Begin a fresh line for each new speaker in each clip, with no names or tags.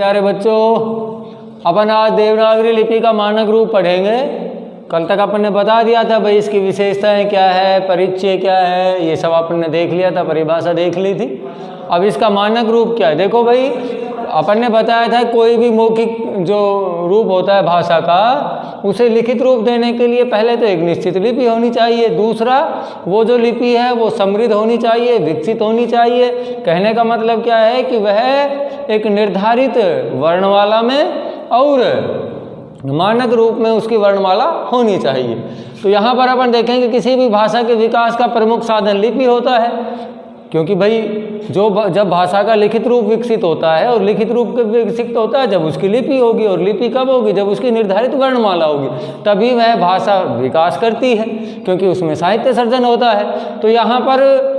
प्यारे बच्चों, अपन आज देवनागरी लिपि का मानक रूप पढ़ेंगे। कल तक अपन ने बता दिया था भाई इसकी विशेषताएं क्या है, परिचय क्या है, ये सब अपन ने देख लिया था, परिभाषा देख ली थी। अब इसका मानक रूप क्या है, देखो भाई अपन ने बताया था कोई भी मौखिक जो रूप होता है भाषा का, उसे लिखित रूप देने के लिए पहले तो एक निश्चित लिपि होनी चाहिए, दूसरा वो जो लिपि है वो समृद्ध होनी चाहिए, विकसित होनी चाहिए। कहने का मतलब क्या है कि वह एक निर्धारित वर्णमाला में और मानक रूप में उसकी वर्णमाला होनी चाहिए। तो यहाँ पर अपन देखेंगे किसी भी भाषा के विकास का प्रमुख साधन लिपि होता है, क्योंकि भाई जब भाषा का लिखित रूप विकसित होता है और लिखित रूप विकसित होता है जब उसकी लिपि होगी, और लिपि कब होगी, जब उसकी निर्धारित वर्णमाला होगी, तभी वह भाषा विकास करती है, क्योंकि उसमें साहित्य सर्जन होता है। तो यहाँ पर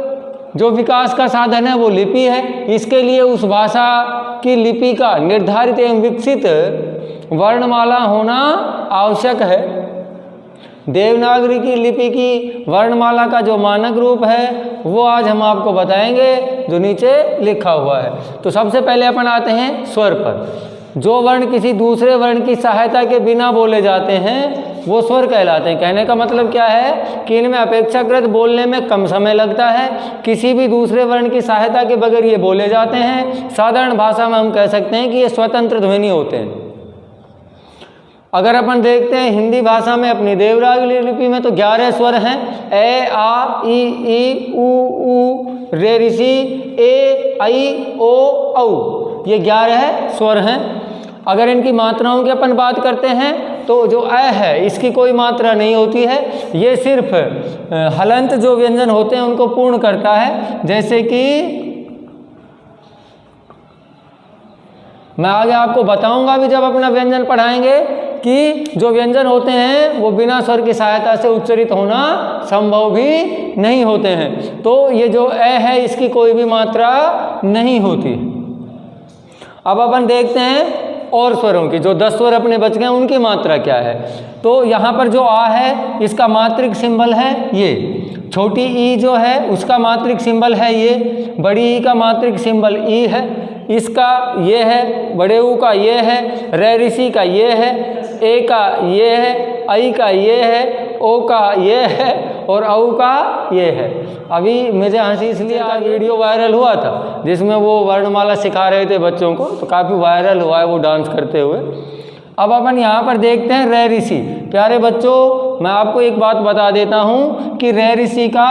जो विकास का साधन है वो लिपि है। इसके लिए उस भाषा की लिपि का निर्धारित एवं विकसित वर्णमाला होना आवश्यक है। देवनागरी की लिपि की वर्णमाला का जो मानक रूप है वो आज हम आपको बताएंगे, जो नीचे लिखा हुआ है। तो सबसे पहले अपन आते हैं स्वर पर। जो वर्ण किसी दूसरे वर्ण की सहायता के बिना बोले जाते हैं वो स्वर कहलाते हैं। कहने का मतलब क्या है कि इनमें अपेक्षाकृत बोलने में कम समय लगता है, किसी भी दूसरे वर्ण की सहायता के बगैर ये बोले जाते हैं। साधारण भाषा में हम कह सकते हैं कि ये स्वतंत्र ध्वनि होते हैं। अगर अपन देखते हैं हिंदी भाषा में अपनी देवनागरी लिपि में तो 11 स्वर हैं, ए आ ई उ रे ऋषि ए ऐ ओ औ, ये 11 स्वर हैं। अगर इनकी मात्राओं की अपन बात करते हैं तो जो अ है इसकी कोई मात्रा नहीं होती है, ये सिर्फ हलंत जो व्यंजन होते हैं उनको पूर्ण करता है। जैसे कि मैं आगे आपको बताऊंगा भी जब अपना व्यंजन पढ़ाएंगे कि जो व्यंजन होते हैं वो बिना स्वर की सहायता से उच्चरित होना संभव भी नहीं होते हैं। तो ये जो अ है इसकी कोई भी मात्रा नहीं होती। अब अपन देखते हैं और स्वरों की, जो 10 स्वर अपने बच गए उनकी मात्रा क्या है। तो यहाँ पर जो आ है इसका मात्रिक सिंबल है ये, छोटी ई जो है उसका मात्रिक सिंबल है ये, बड़ी ई का मात्रिक सिंबल ई है, इसका ये है, बड़े ऊ का ये है, रे ऋषि का ये है, ए का ये है, ऐ का ये है, ओ का ये है और औ का ये है। अभी मुझे हंसी इसलिए आज वीडियो वायरल हुआ था जिसमें वो वर्णमाला सिखा रहे थे बच्चों को, तो काफ़ी वायरल हुआ है वो डांस करते हुए। अब अपन यहाँ पर देखते हैं रे ऋषि। प्यारे बच्चों, मैं आपको एक बात बता देता हूँ कि रे ऋषि का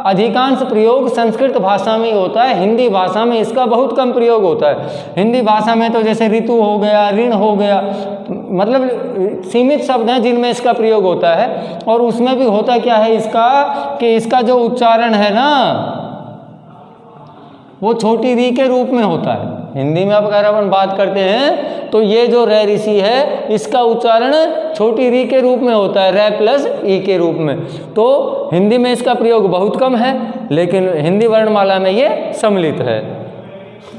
अधिकांश प्रयोग संस्कृत भाषा में ही होता है, हिंदी भाषा में इसका बहुत कम प्रयोग होता है। हिंदी भाषा में तो जैसे ऋतु हो गया, ऋण हो गया, मतलब सीमित शब्द हैं जिनमें इसका प्रयोग होता है। और उसमें भी होता क्या है इसका कि इसका जो उच्चारण है ना वो छोटी री के रूप में होता है। हिंदी में अगर अपन बात करते हैं तो ये जो रे ऋषि है इसका उच्चारण छोटी री के रूप में होता है, रे प्लस ई के रूप में। तो हिंदी में इसका प्रयोग बहुत कम है, लेकिन हिंदी वर्णमाला में ये सम्मिलित है।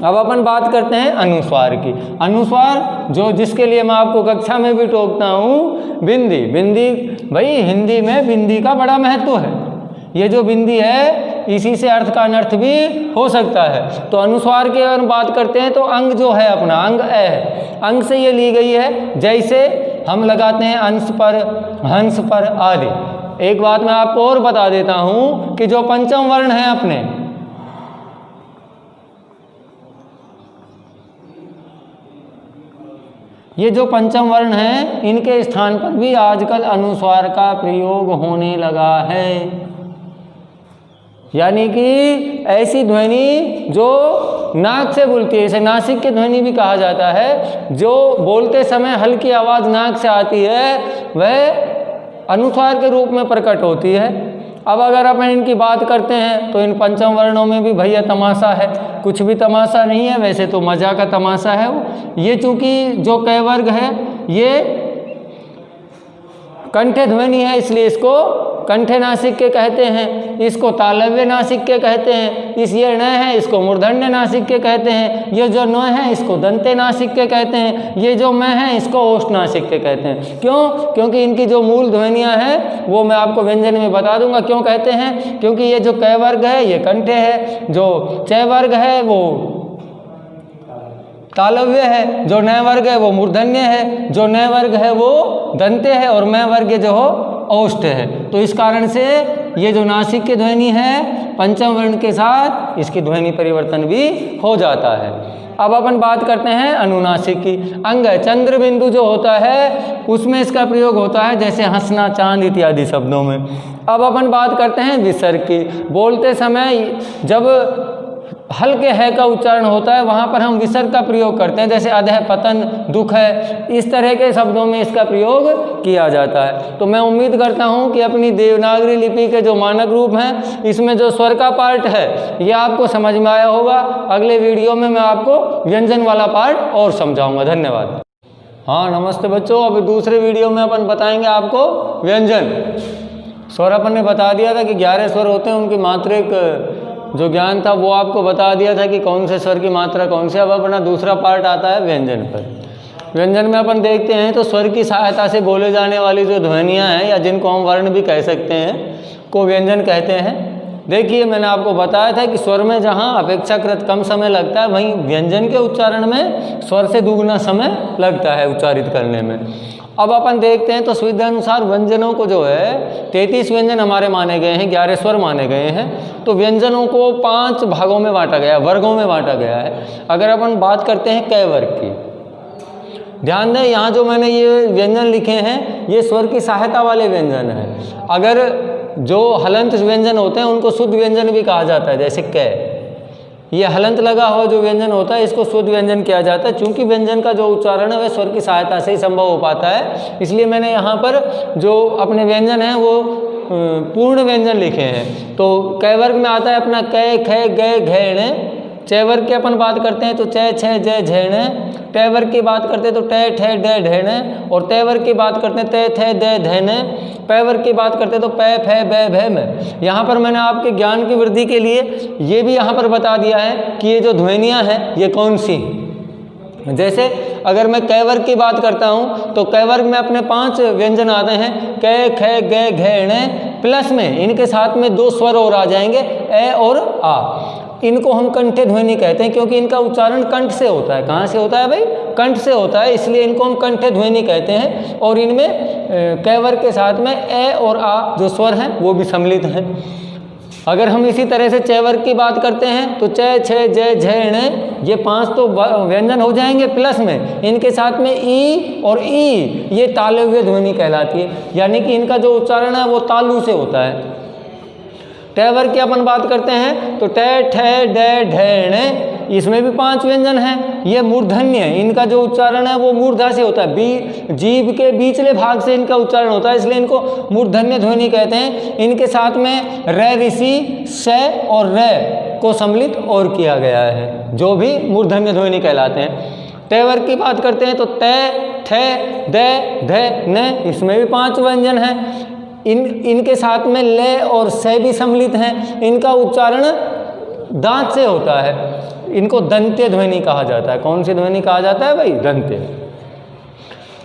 अब अपन बात करते हैं अनुस्वार की। अनुस्वार जो जिसके लिए मैं आपको कक्षा में भी टोकता हूँ, बिंदी। बिंदी भाई हिंदी में बिंदी का बड़ा महत्व है। ये जो बिंदी है इसी से अर्थ का अनर्थ भी हो सकता है। तो अनुस्वार की अगर बात करते हैं तो अंग जो है अपना, अंग ए है, अंग से ये ली गई है। जैसे हम लगाते हैं अंश पर, हंस पर आदि। एक बात मैं आपको और बता देता हूँ कि जो पंचम वर्ण है अपने, ये जो पंचम वर्ण हैं इनके स्थान पर भी आजकल अनुस्वार का प्रयोग होने लगा है। यानी कि ऐसी ध्वनि जो नाक से बोलती है, इसे नासिक की ध्वनि भी कहा जाता है, जो बोलते समय हल्की आवाज़ नाक से आती है वह अनुस्वार के रूप में प्रकट होती है। अब अगर अपन इनकी बात करते हैं तो इन पंचम वर्णों में भी भैया तमाशा है, कुछ भी तमाशा नहीं है, वैसे तो मजा का तमाशा है वो। ये चूँकि जो क वर्ग है ये कंठे ध्वनि है इसलिए इसको कंठे नासिक के कहते हैं, इसको तालव्य नासिक के कहते हैं। इस ये न है इसको मूर्धन्य नासिक के कहते हैं, ये जो न है इसको दंते नासिक के कहते हैं, ये जो मैं है इसको ओष्ठ नासिक के कहते हैं। क्यों? क्योंकि इनकी जो मूल ध्वनियाँ हैं वो मैं आपको व्यंजन में बता दूंगा क्यों कहते हैं। क्योंकि ये जो क वर्ग है ये कंठे है, जो च वर्ग है वो तालव्य है, जो नय वर्ग है वो मूर्धन्य है, जो नय वर्ग है वो दंत्य है, और मय वर्ग जो हो औष्ठ है। तो इस कारण से ये जो नासिक की ध्वनि है पंचम वर्ण के साथ इसकी ध्वनि परिवर्तन भी हो जाता है। अब अपन बात करते हैं अनुनासिक की। अंग चंद्र बिंदु जो होता है उसमें इसका प्रयोग होता है, जैसे हंसना, चांद इत्यादि शब्दों में। अब अपन बात करते हैं विसर्ग की। बोलते समय जब हल्के है का उच्चारण होता है वहाँ पर हम विसर्ग का प्रयोग करते हैं, जैसे अधः, पतन, दुख है, इस तरह के शब्दों में इसका प्रयोग किया जाता है। तो मैं उम्मीद करता हूँ कि अपनी देवनागरी लिपि के जो मानक रूप हैं इसमें जो स्वर का पार्ट है ये आपको समझ में आया होगा। अगले वीडियो में मैं आपको व्यंजन वाला पार्ट और समझाऊंगा। धन्यवाद। हाँ नमस्ते बच्चों, अभी दूसरे वीडियो में अपन बताएंगे आपको व्यंजन। स्वर अपन ने बता दिया था कि 11 स्वर होते हैं, उनकी मात्रिक जो ज्ञान था वो आपको बता दिया था कि कौन से स्वर की मात्रा कौन से। अब अपना दूसरा पार्ट आता है व्यंजन पर। व्यंजन में अपन देखते हैं तो स्वर की सहायता से बोले जाने वाली जो ध्वनियाँ हैं या जिनको हम वर्ण भी कह सकते हैं को व्यंजन कहते हैं। देखिए मैंने आपको बताया था कि स्वर में जहाँ अपेक्षाकृत कम समय लगता है वहीं व्यंजन के उच्चारण में स्वर से दुगुना समय लगता है उच्चारित करने में। अब अपन देखते हैं तो सुविधा अनुसार व्यंजनों को जो है 33 व्यंजन हमारे माने गए हैं, 11 स्वर माने गए हैं। तो व्यंजनों को 5 भागों में बांटा गया, वर्गों में बांटा गया है। अगर अपन बात करते हैं कै वर्ग की, ध्यान दें यहाँ जो मैंने ये व्यंजन लिखे हैं ये स्वर की सहायता वाले व्यंजन हैं। अगर जो हलंत व्यंजन होते हैं उनको शुद्ध व्यंजन भी कहा जाता है, जैसे कै, ये हलंत लगा हुआ जो व्यंजन होता है इसको शुद्ध व्यंजन किया जाता है। चूंकि व्यंजन का जो उच्चारण है वह स्वर की सहायता से ही संभव हो पाता है, इसलिए मैंने यहाँ पर जो अपने व्यंजन हैं वो पूर्ण व्यंजन लिखे हैं। तो कै वर्ग में आता है अपना कै, खे, गै, घै, ण। चै वर्ग की अपन बात करते हैं तो चै, छे, जय, झै, ण। टै वर्ग की बात करते हैं तो टै, ठै, डै, ढै, ण। और तै वर्ग की बात करते हैं तै, थे, दै, धै, न। पै वर्ग की बात करते हैं तो पै, फै, बै, भै, मैं। यहाँ पर मैंने आपके ज्ञान की वृद्धि के लिए ये भी यहाँ पर बता दिया है कि ये जो ध्वनियाँ हैं ये कौन सी। जैसे अगर मैं कै वर्ग की बात करता हूँ तो कै वर्ग में अपने 5 व्यंजन आते हैं, कै, खे, गै, घै, ण। प्लस में इनके साथ में 2 स्वर और आ जाएंगे, ए और आ। इनको हम कंठे ध्वनि कहते हैं क्योंकि इनका उच्चारण कंठ से होता है। कहाँ से होता है भाई? कंठ से होता है, इसलिए इनको हम कंठे ध्वनि कहते हैं। और इनमें कै वर्ग के साथ में ए और आ जो स्वर हैं वो भी सम्मिलित हैं। अगर हम इसी तरह से चै वर्ग की बात करते हैं तो चै, छे, जय, झै, ण, ये 5 तो व्यंजन हो जाएंगे, प्लस में इनके साथ में ई और ई ये तालव्य ध्वनि कहलाती है, यानी कि इनका जो उच्चारण है वो तालु से होता है। टै वर्ग की अपन बात करते हैं तो टै, ठै, डै, ढै, ण, इसमें भी 5 व्यंजन हैं, ये मूर्धन्य है। इनका जो उच्चारण है वो मूर्धा से होता है, जीभ के बीचले भाग से इनका उच्चारण होता है, इसलिए इनको मूर्धन्य ध्वनि कहते हैं। इनके साथ में रै, ऋषि, स और रै को सम्मिलित और किया गया है, जो भी मूर्धन्य ध्वनि कहलाते हैं। तै वर्ग की बात करते हैं तो तै, ठै, दै, धै, न, इसमें भी 5 व्यंजन हैं। इनके साथ में ले और से भी सम्मिलित हैं। इनका उच्चारण दांत से होता है, इनको दंत्य ध्वनि कहा जाता है। कौन सी ध्वनि कहा जाता है भाई? दंत्य।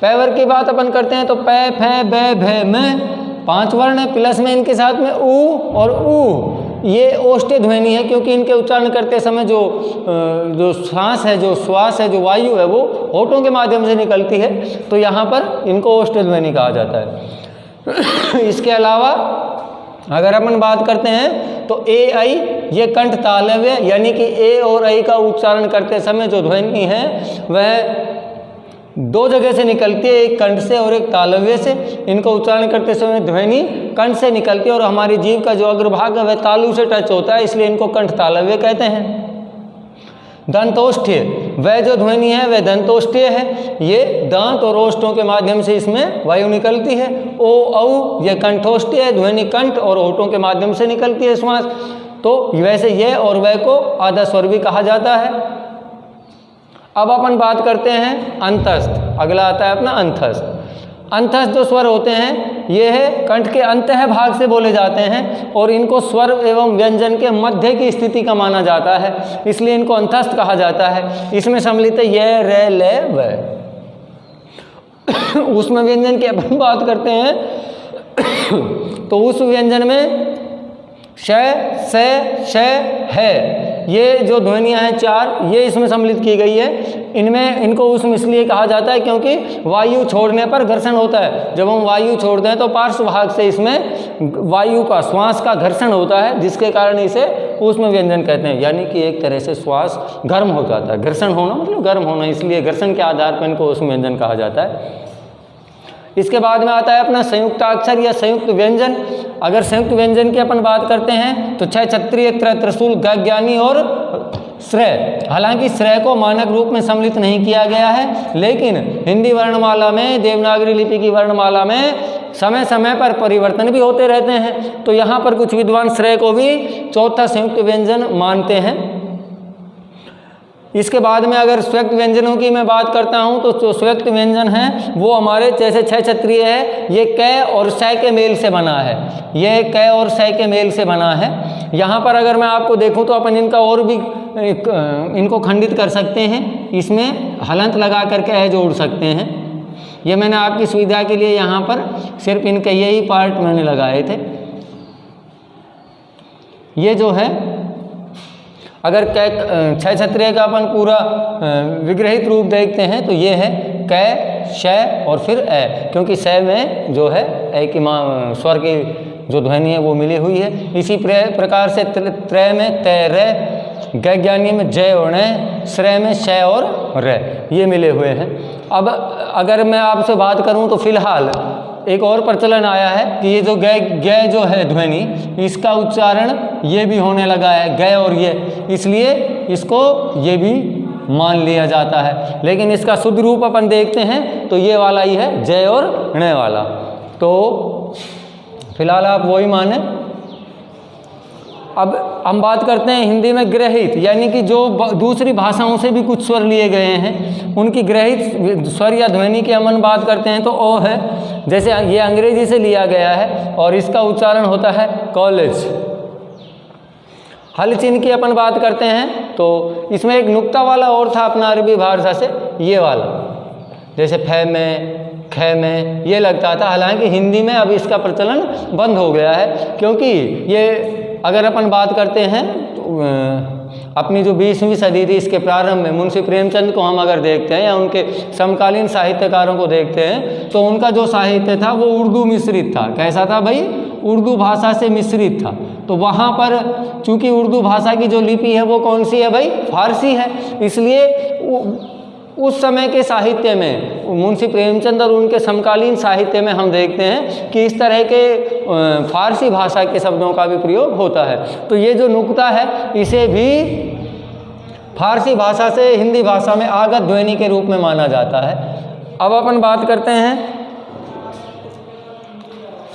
पै वर्ग की बात अपन करते हैं तो पै, फै, बै, भै, मैं 5 वर्ण है, प्लस में इनके साथ में ऊ और ऊ, ये ओष्ठ्य ध्वनि है क्योंकि इनके उच्चारण करते समय जो सांस है, जो श्वास है, जो वायु है वो होठों के माध्यम से निकलती है, तो यहाँ पर इनको ओष्ठ्य ध्वनि कहा जाता है। इसके अलावा अगर अपन बात करते हैं तो ए, आई ये कंठ तालव्य, यानी कि ए और आई का उच्चारण करते समय जो ध्वनि है वह 2 जगह से निकलती है, एक कंठ से और एक तालव्य से। इनको उच्चारण करते समय ध्वनि कंठ से निकलती है और हमारी जीभ का जो अग्रभाग है वह तालु से टच होता है, इसलिए इनको कंठ तालव्य कहते हैं। दंतोष्ठ्य, वह जो ध्वनि है वह दंतोष्ठ्य है, ये दांत और ओष्ठों के माध्यम से इसमें वायु निकलती है। ओ, औ ये कंठोष्ठ्य है, ध्वनि कंठ और होठों के माध्यम से निकलती है श्वास। तो वैसे ये और वह को आधा स्वर भी कहा जाता है। अब अपन बात करते हैं अंतस्थ। अगला आता है अपना अंतस्थ। अंतस्थ जो स्वर होते हैं ये है कंठ के अंतः भाग से बोले जाते हैं और इनको स्वर एवं व्यंजन के मध्य की स्थिति का माना जाता है, इसलिए इनको अंतस्थ कहा जाता है। इसमें सम्मिलित है ये, रे, ले, व। उसमें व्यंजन की अपन बात करते हैं तो उस व्यंजन में श, से, श, है ये जो ध्वनियाँ हैं 4, ये इसमें सम्मिलित की गई है। इनको ऊष्म इसलिए कहा जाता है क्योंकि वायु छोड़ने पर घर्षण होता है। जब हम वायु छोड़ते हैं तो पार्श्व भाग से इसमें वायु का, श्वास का घर्षण होता है, जिसके कारण इसे ऊष्म व्यंजन कहते हैं। यानी कि एक तरह से श्वास गर्म हो जाता है। घर्षण होना मतलब गर्म होना, इसलिए घर्षण के आधार पर इनको ऊष्म व्यंजन कहा जाता है। इसके बाद में आता है अपना संयुक्ताक्षर या संयुक्त व्यंजन। अगर संयुक्त व्यंजन की अपन बात करते हैं तो क्षय, छत्रिय, त्र, त्रिशूल, गज्ञानी और श्रेय। हालांकि श्रेय को मानक रूप में सम्मिलित नहीं किया गया है, लेकिन हिंदी वर्णमाला में, देवनागरी लिपि की वर्णमाला में समय समय पर परिवर्तन भी होते रहते हैं। तो यहाँ पर कुछ विद्वान श्रेय को भी चौथा संयुक्त व्यंजन मानते हैं। इसके बाद में अगर स्व्यक्त व्यंजनों की मैं बात करता हूं तो जो स्व्यक्त व्यंजन हैं वो हमारे जैसे क्षय, छत्रिय है, ये क और श के मेल से बना है। ये क और श के मेल से बना है। यहाँ पर अगर मैं आपको देखूं तो अपन इनका और भी इनको खंडित कर सकते हैं। इसमें हलंत लगा करके है जोड़ सकते हैं। ये मैंने आपकी सुविधा के लिए यहाँ पर सिर्फ इनके यही पार्ट मैंने लगाए थे। ये जो है अगर क्षय, छत्रिय का अपन पूरा विग्रहित रूप देखते हैं तो ये है क, श और फिर ए, क्योंकि श में जो है ए की स्वर की जो ध्वनि है वो मिली हुई है। इसी प्रकार से त्रय में तय, र, गज्ञानी में जय और ण, श्रेय में श और र, ये मिले हुए हैं। अब अगर मैं आपसे बात करूं तो फिलहाल एक और प्रचलन आया है कि ये जो ग जो है ध्वनि, इसका उच्चारण ये भी होने लगा है, ग और ये, इसलिए इसको ये भी मान लिया जाता है। लेकिन इसका शुद्ध रूप अपन देखते हैं तो ये वाला ही है, जय और ण वाला। तो फिलहाल आप वही माने। अब हम बात करते हैं हिंदी में ग्रहित, यानी कि जो दूसरी भाषाओं से भी कुछ स्वर लिए गए हैं, उनकी ग्रहित स्वर या ध्वनि की हम बात करते हैं तो ओ है। जैसे ये अंग्रेजी से लिया गया है और इसका उच्चारण होता है कॉलेज। हल चिन्ह की अपन बात करते हैं तो इसमें एक नुक्ता वाला और था अपना अरबी भाषा से, ये वाला, जैसे फे में, ख में ये लगता था। हालांकि हिंदी में अब इसका प्रचलन बंद हो गया है, क्योंकि ये अगर अपन बात करते हैं तो अपनी जो 20वीं सदी थी, इसके प्रारंभ में मुंशी प्रेमचंद को हम अगर देखते हैं या उनके समकालीन साहित्यकारों को देखते हैं तो उनका जो साहित्य था वो उर्दू मिश्रित था। कैसा था भाई? उर्दू भाषा से मिश्रित था। तो वहाँ पर चूंकि उर्दू भाषा की जो लिपि है वो कौन सी है भाई? फारसी है। इसलिए उस समय के साहित्य में, मुंशी प्रेमचंद और उनके समकालीन साहित्य में हम देखते हैं कि इस तरह के फारसी भाषा के शब्दों का भी प्रयोग होता है। तो ये जो नुक्ता है इसे भी फारसी भाषा से हिंदी भाषा में आगत ध्वनि के रूप में माना जाता है। अब अपन बात करते हैं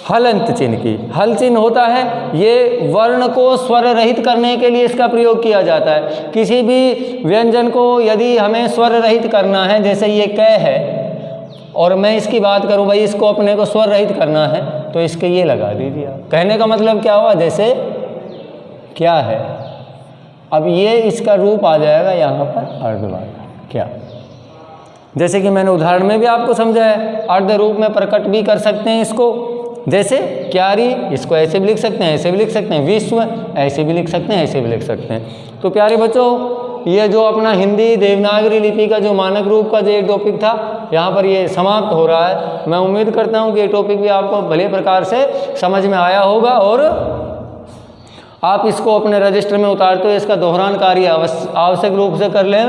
हलंत चिन्ह की। हल चिन्ह होता है, ये वर्ण को स्वर रहित करने के लिए इसका प्रयोग किया जाता है। किसी भी व्यंजन को यदि हमें स्वर रहित करना है, जैसे ये क है और मैं इसकी बात करूं भाई, इसको अपने को स्वर रहित करना है तो इसके ये लगा दीजिए। कहने का मतलब क्या हुआ? जैसे क्या है, अब ये इसका रूप आ जाएगा यहाँ पर अर्धवाला क्या, जैसे कि मैंने उदाहरण में भी आपको समझाया। अर्ध रूप में प्रकट भी कर सकते हैं इसको, जैसे क्यारी, इसको ऐसे भी लिख सकते हैं, ऐसे भी लिख सकते हैं। विश्व ऐसे भी लिख सकते हैं, ऐसे भी लिख सकते हैं। तो प्यारे बच्चों, ये जो अपना हिंदी देवनागरी लिपि का जो मानक रूप का जो एक टॉपिक था, यहाँ पर ये समाप्त हो रहा है। मैं उम्मीद करता हूँ कि ये टॉपिक भी आपको भले प्रकार से समझ में आया होगा और आप इसको अपने रजिस्टर में उतारते हुए इसका दोहरान कार्य आवश्यक रूप से कर लें।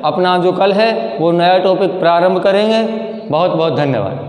अपना जो कल है वो नया टॉपिक प्रारंभ करेंगे। बहुत बहुत धन्यवाद।